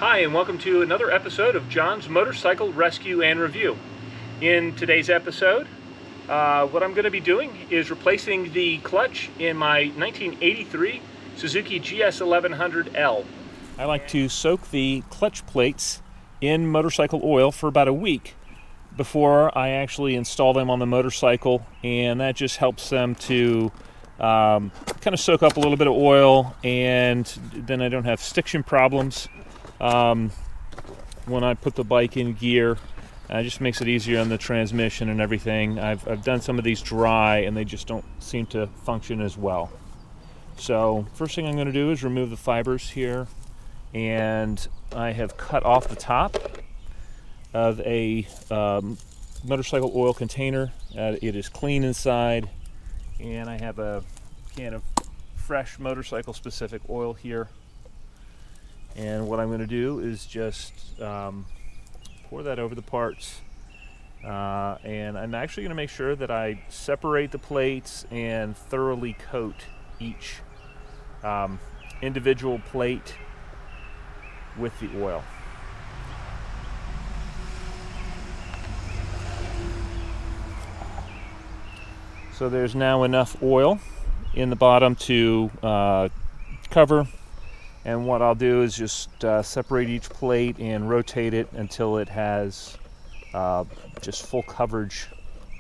Hi, and welcome to another episode of John's Motorcycle Rescue and Review. In today's episode, what I'm going to be doing is replacing the clutch in my 1983 Suzuki GS1100L. I like to soak the clutch plates in motorcycle oil for about a week before I actually install them on the motorcycle, and that just helps them to kind of soak up a little bit of oil, and then I don't have stiction problems when I put the bike in gear. It just makes it easier on the transmission and everything. I've done some of these dry and they just don't seem to function as well. So first thing I'm going to do is remove the fibers here, and I have cut off the top of a motorcycle oil container. It is clean inside, and I have a can of fresh motorcycle specific oil here. And what I'm going to do is just pour that over the parts, and I'm actually going to make sure that I separate the plates and thoroughly coat each individual plate with the oil. So there's now enough oil in the bottom to cover. And what I'll do is just separate each plate and rotate it until it has just full coverage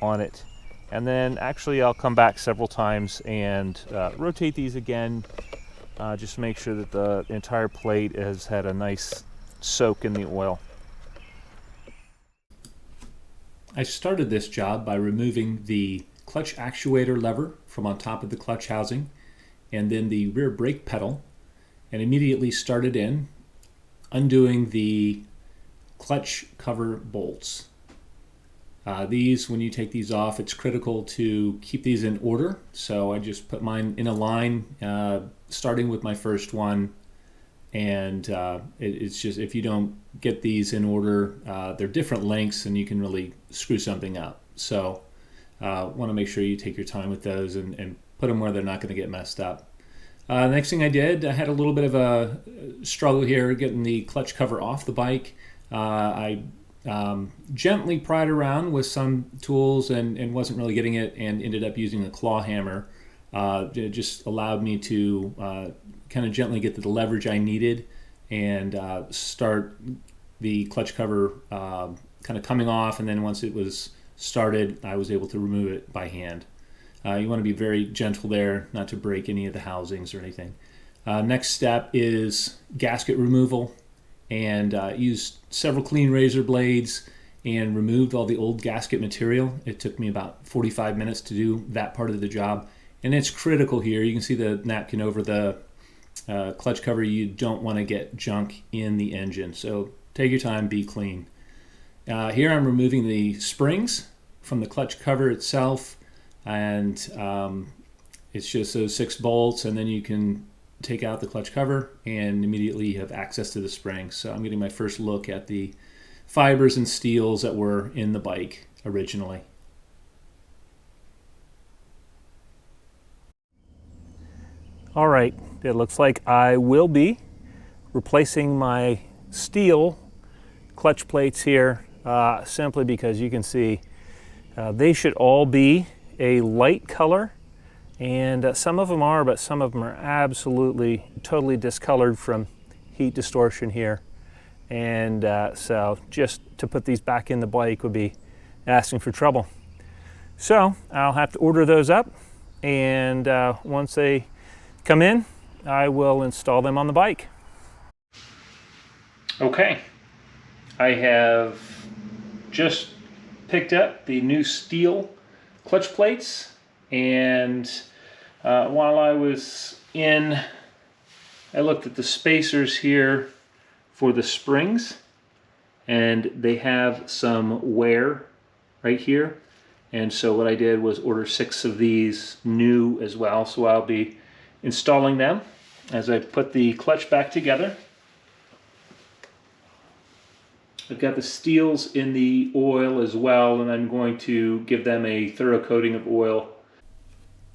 on it. And then actually I'll come back several times and rotate these again, just to make sure that the entire plate has had a nice soak in the oil. I started this job by removing the clutch actuator lever from on top of the clutch housing, and then the rear brake pedal, and immediately started in undoing the clutch cover bolts. These, when you take these off, it's critical to keep these in order. So I just put mine in a line, starting with my first one. And it's just, if you don't get these in order, they're different lengths and you can really screw something up. So want to make sure you take your time with those and put them where they're not going to get messed up. Next thing I did, I had a little bit of a struggle here getting the clutch cover off the bike. I gently pried around with some tools and wasn't really getting it, and ended up using a claw hammer. It just allowed me to kind of gently get the leverage I needed and start the clutch cover kind of coming off, and then once it was started, I was able to remove it by hand. You want to be very gentle there, not to break any of the housings or anything. Next step is gasket removal, and used several clean razor blades and removed all the old gasket material. It took me about 45 minutes to do that part of the job, and it's critical here. You can see the napkin over the clutch cover. You don't want to get junk in the engine, so take your time, be clean. Here I'm removing the springs from the clutch cover itself, and it's just those 6 bolts, and then you can take out the clutch cover and immediately have access to the springs. So I'm getting my first look at the fibers and steels that were in the bike originally. All right, it looks like I will be replacing my steel clutch plates here, simply because you can see they should all be a light color, and some of them are, but some of them are absolutely totally discolored from heat distortion here. And so just to put these back in the bike would be asking for trouble. So I'll have to order those up, and once they come in, I will install them on the bike. Okay, I have just picked up the new steel clutch plates, and while I was in, I looked at the spacers here for the springs, and they have some wear right here, and so what I did was order 6 of these new as well. So I'll be installing them as I put the clutch back together. I've got the steels in the oil as well, and I'm going to give them a thorough coating of oil.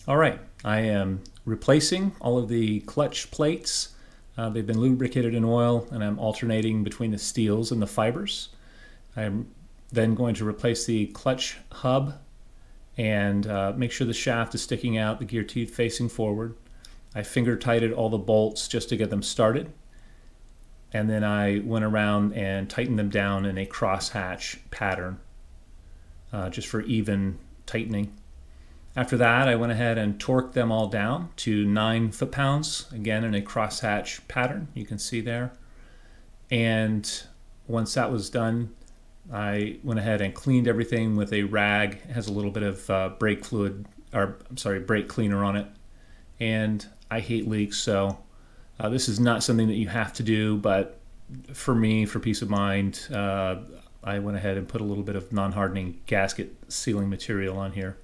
All right, I am replacing all of the clutch plates They've been lubricated in oil, and I'm alternating between the steels and the fibers. I'm then going to replace the clutch hub and make sure the shaft is sticking out, the gear teeth facing forward. I finger tightened all the bolts just to get them started, and then I went around and tightened them down in a crosshatch pattern just for even tightening. After that, I went ahead and torqued them all down to 9 foot-pounds, again in a crosshatch pattern, you can see there. And once that was done, I went ahead and cleaned everything with a rag. It has a little bit of brake fluid, or I'm sorry, brake cleaner on it. And I hate leaks, so this is not something that you have to do, but for me, for peace of mind, I went ahead and put a little bit of non-hardening gasket sealing material on here.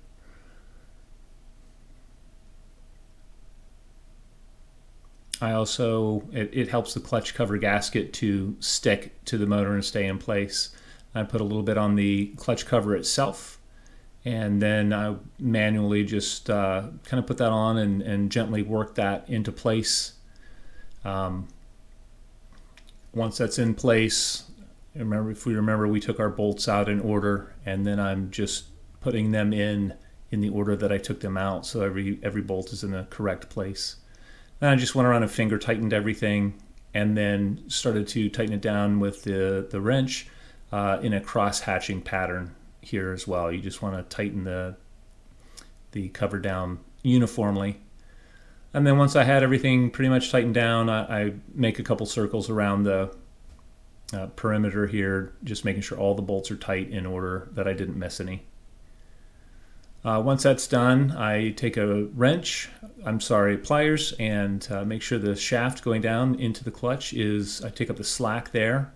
I also, it helps the clutch cover gasket to stick to the motor and stay in place. I put a little bit on the clutch cover itself, and then I manually just kind of put that on and gently work that into place. Once that's in place, if we remember, we took our bolts out in order, and then I'm just putting them in the order that I took them out, so every bolt is in the correct place. Then I just went around and finger tightened everything, and then started to tighten it down with the wrench in a cross hatching pattern here as well. You just want to tighten the cover down uniformly. And then once I had everything pretty much tightened down, I make a couple circles around the perimeter here, just making sure all the bolts are tight in order, that I didn't miss any. Once that's done, I take a pliers, and make sure the shaft going down into the clutch I take up the slack there,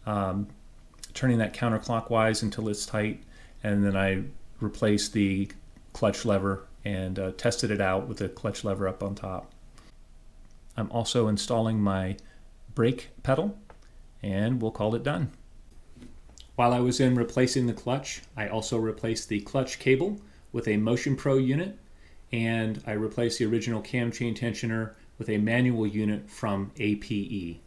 turning that counterclockwise until it's tight, and then I replace the clutch lever and tested it out with the clutch lever up on top. I'm also installing my brake pedal, and we'll call it done. While I was in replacing the clutch, I also replaced the clutch cable with a MotionPro unit, and I replaced the original cam chain tensioner with a manual unit from APE.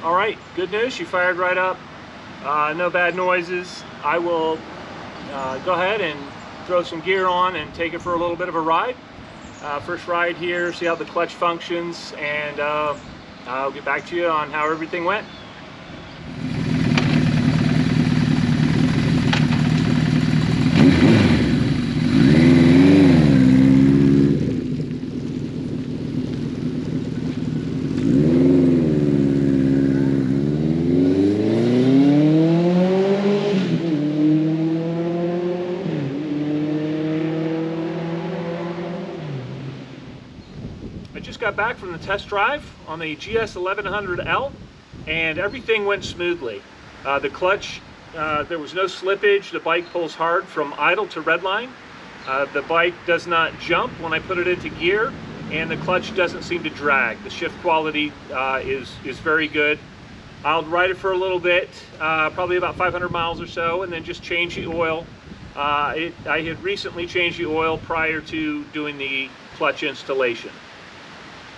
Alright, good news, she fired right up. No bad noises. I will go ahead and throw some gear on and take it for a little bit of a ride. First ride here, see how the clutch functions, and I'll get back to you on how everything went. I just got back from the test drive on the GS1100L, and everything went smoothly. The clutch, there was no slippage. The bike pulls hard from idle to redline. The bike does not jump when I put it into gear, and the clutch doesn't seem to drag. The shift quality is very good. I'll ride it for a little bit, probably about 500 miles or so, and then just change the oil. I had recently changed the oil prior to doing the clutch installation.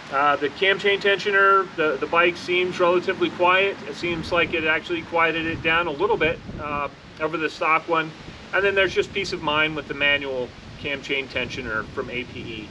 The cam chain tensioner, the bike seems relatively quiet. It seems like it actually quieted it down a little bit over the stock one. And then there's just peace of mind with the manual cam chain tensioner from APE.